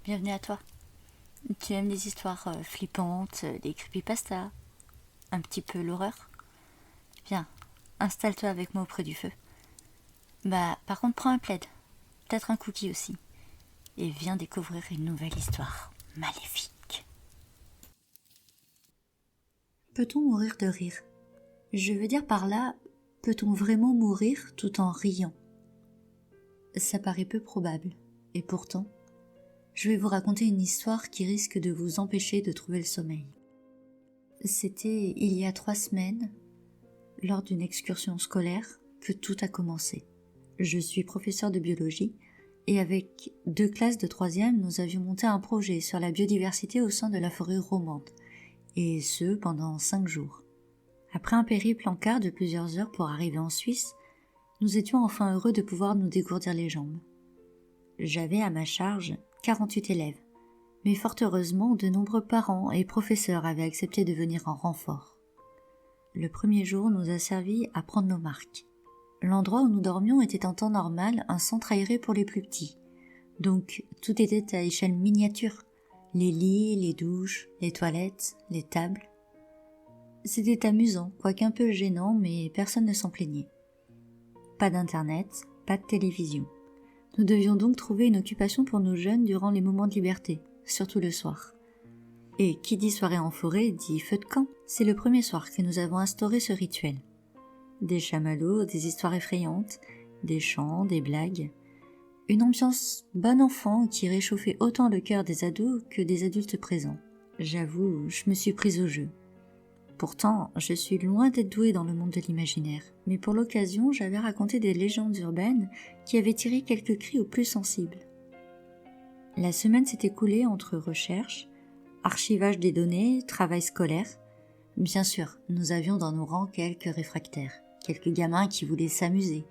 bienvenue à toi. Tu aimes les histoires flippantes, les creepypastas, un petit peu l'horreur? Viens, installe-toi avec moi auprès du feu. Par contre, prends un plaid, peut-être un cookie aussi, et viens découvrir une nouvelle histoire maléfique. Peut-on mourir de rire? Je veux dire par là, peut-on vraiment mourir tout en riant? Ça paraît peu probable, et pourtant, je vais vous raconter une histoire qui risque de vous empêcher de trouver le sommeil. C'était il y a 3 semaines, lors d'une excursion scolaire, que tout a commencé. Je suis professeur de biologie, et avec 2 classes de 3e, nous avions monté un projet sur la biodiversité au sein de la forêt romande, et ce pendant 5 jours. Après un périple en car de plusieurs heures pour arriver en Suisse, nous étions enfin heureux de pouvoir nous dégourdir les jambes. J'avais à ma charge 48 élèves, mais fort heureusement, de nombreux parents et professeurs avaient accepté de venir en renfort. Le premier jour nous a servi à prendre nos marques. L'endroit où nous dormions était en temps normal un centre aéré pour les plus petits, donc tout était à échelle miniature, les lits, les douches, les toilettes, les tables. C'était amusant, quoique un peu gênant, mais personne ne s'en plaignait. Pas d'internet, pas de télévision. Nous devions donc trouver une occupation pour nos jeunes durant les moments de liberté, surtout le soir. Et qui dit soirée en forêt dit feu de camp. C'est le premier soir que nous avons instauré ce rituel. Des chamallows, des histoires effrayantes, des chants, des blagues. Une ambiance bon enfant qui réchauffait autant le cœur des ados que des adultes présents. J'avoue, je me suis prise au jeu. Pourtant, je suis loin d'être douée dans le monde de l'imaginaire, mais pour l'occasion, j'avais raconté des légendes urbaines qui avaient tiré quelques cris aux plus sensibles. La semaine s'est écoulée entre recherche, archivage des données, travail scolaire. Bien sûr, nous avions dans nos rangs quelques réfractaires, quelques gamins qui voulaient s'amuser,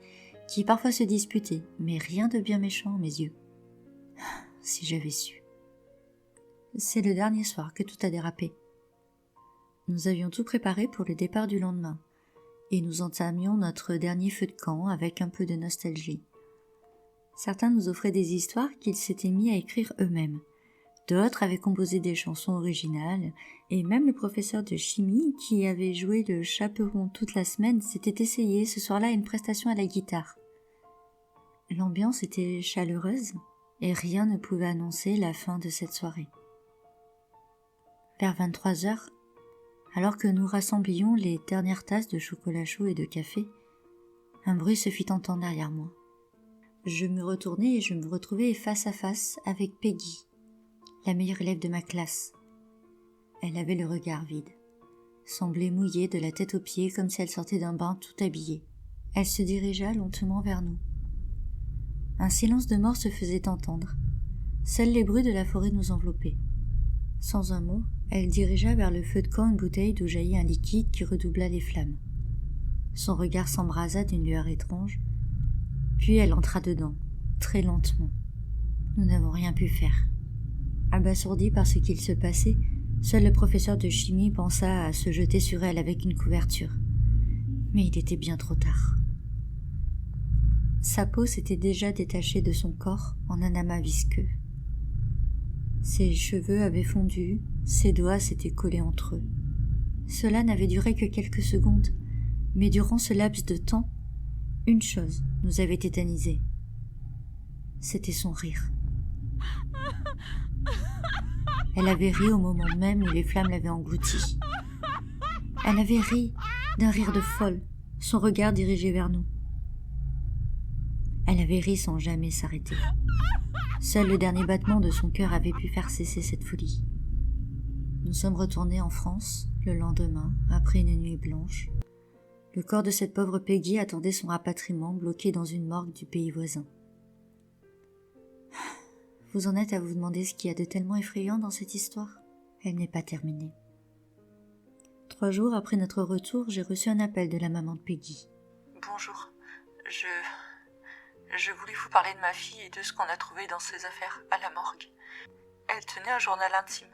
qui parfois se disputaient, mais rien de bien méchant à mes yeux. Si j'avais su. C'est le dernier soir que tout a dérapé. Nous avions tout préparé pour le départ du lendemain, et nous entamions notre dernier feu de camp avec un peu de nostalgie. Certains nous offraient des histoires qu'ils s'étaient mis à écrire eux-mêmes. D'autres avaient composé des chansons originales, et même le professeur de chimie, qui avait joué le chaperon toute la semaine, s'était essayé ce soir-là à une prestation à la guitare. L'ambiance était chaleureuse, et rien ne pouvait annoncer la fin de cette soirée. Vers 23 heures, alors que nous rassemblions les dernières tasses de chocolat chaud et de café, un bruit se fit entendre derrière moi. Je me retournai et je me retrouvai face à face avec Peggy, la meilleure élève de ma classe. Elle avait le regard vide, semblait mouillée de la tête aux pieds comme si elle sortait d'un bain tout habillée. Elle se dirigea lentement vers nous. Un silence de mort se faisait entendre. Seuls les bruits de la forêt nous enveloppaient. Sans un mot, elle dirigea vers le feu de camp une bouteille d'où jaillit un liquide qui redoubla les flammes. Son regard s'embrasa d'une lueur étrange, puis elle entra dedans, très lentement. Nous n'avons rien pu faire. Abasourdi par ce qu'il se passait, seul le professeur de chimie pensa à se jeter sur elle avec une couverture. Mais il était bien trop tard. Sa peau s'était déjà détachée de son corps en un amas visqueux. Ses cheveux avaient fondu, ses doigts s'étaient collés entre eux. Cela n'avait duré que quelques secondes, mais durant ce laps de temps, une chose nous avait tétanisés. C'était son rire. Elle avait ri au moment même où les flammes l'avaient engloutie. Elle avait ri d'un rire de folle, son regard dirigé vers nous. Elle avait ri sans jamais s'arrêter. Seul le dernier battement de son cœur avait pu faire cesser cette folie. Nous sommes retournés en France le lendemain, après une nuit blanche. Le corps de cette pauvre Peggy attendait son rapatriement bloqué dans une morgue du pays voisin. Vous en êtes à vous demander ce qu'il y a de tellement effrayant dans cette histoire? Elle n'est pas terminée. 3 jours après notre retour, j'ai reçu un appel de la maman de Peggy. Bonjour, je voulais vous parler de ma fille et de ce qu'on a trouvé dans ses affaires à la morgue. Elle tenait un journal intime.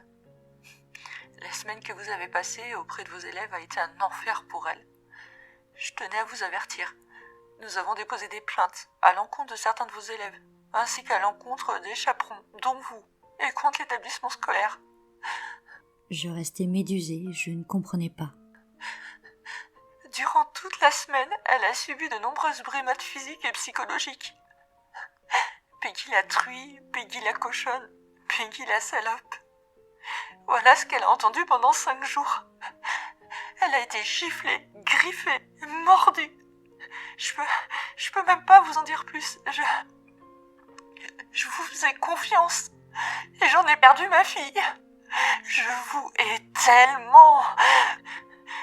La semaine que vous avez passée auprès de vos élèves a été un enfer pour elle. Je tenais à vous avertir. Nous avons déposé des plaintes à l'encontre de certains de vos élèves, ainsi qu'à l'encontre des chaperons, dont vous. et contre l'établissement scolaire. Je restais médusée, je ne comprenais pas. Durant toute la semaine, elle a subi de nombreuses brimades physiques et psychologiques. Peggy la truie, Peggy la cochonne, Peggy la salope. Voilà ce qu'elle a entendu pendant 5 jours. Elle a été giflée, griffée, mordue. Je peux même pas vous en dire plus. Je vous faisais confiance et j'en ai perdu ma fille. Je vous hais tellement.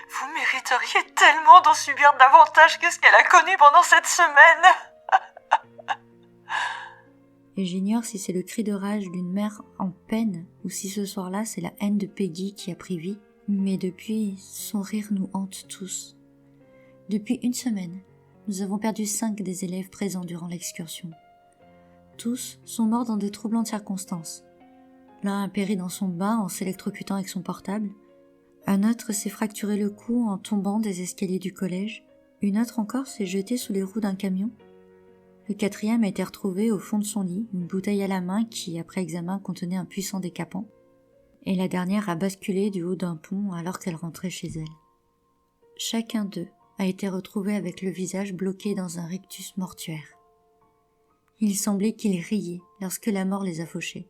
Vous mériteriez tellement d'en subir davantage que ce qu'elle a connu pendant cette semaine. Et j'ignore si c'est le cri de rage d'une mère en peine ou si ce soir-là c'est la haine de Peggy qui a pris vie. Mais depuis, son rire nous hante tous. Depuis 1 semaine, nous avons perdu 5 des élèves présents durant l'excursion. Tous sont morts dans de troublantes circonstances. L'un a péri dans son bain en s'électrocutant avec son portable. Un autre s'est fracturé le cou en tombant des escaliers du collège. Une autre encore s'est jetée sous les roues d'un camion. Le 4e a été retrouvé au fond de son lit, une bouteille à la main qui, après examen, contenait un puissant décapant. Et la dernière a basculé du haut d'un pont alors qu'elle rentrait chez elle. Chacun d'eux a été retrouvé avec le visage bloqué dans un rictus mortuaire. Il semblait qu'ils riaient lorsque la mort les a fauchés.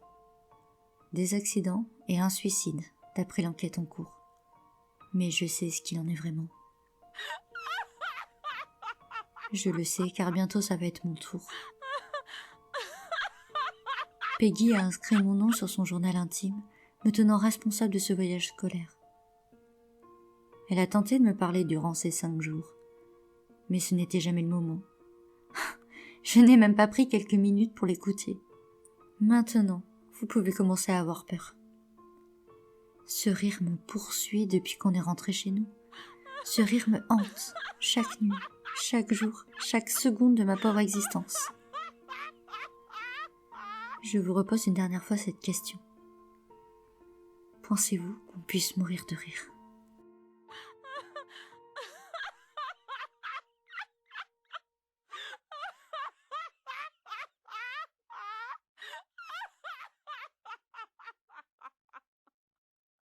Des accidents et un suicide, d'après l'enquête en cours. Mais je sais ce qu'il en est vraiment. Je le sais car bientôt ça va être mon tour. Peggy a inscrit mon nom sur son journal intime, me tenant responsable de ce voyage scolaire. Elle a tenté de me parler durant ces 5 jours, mais ce n'était jamais le moment. Je n'ai même pas pris quelques minutes pour l'écouter. Maintenant, vous pouvez commencer à avoir peur. Ce rire me poursuit depuis qu'on est rentré chez nous. Ce rire me hante chaque nuit, chaque jour, chaque seconde de ma pauvre existence. Je vous repose une dernière fois cette question. Pensez-vous qu'on puisse mourir de rire ?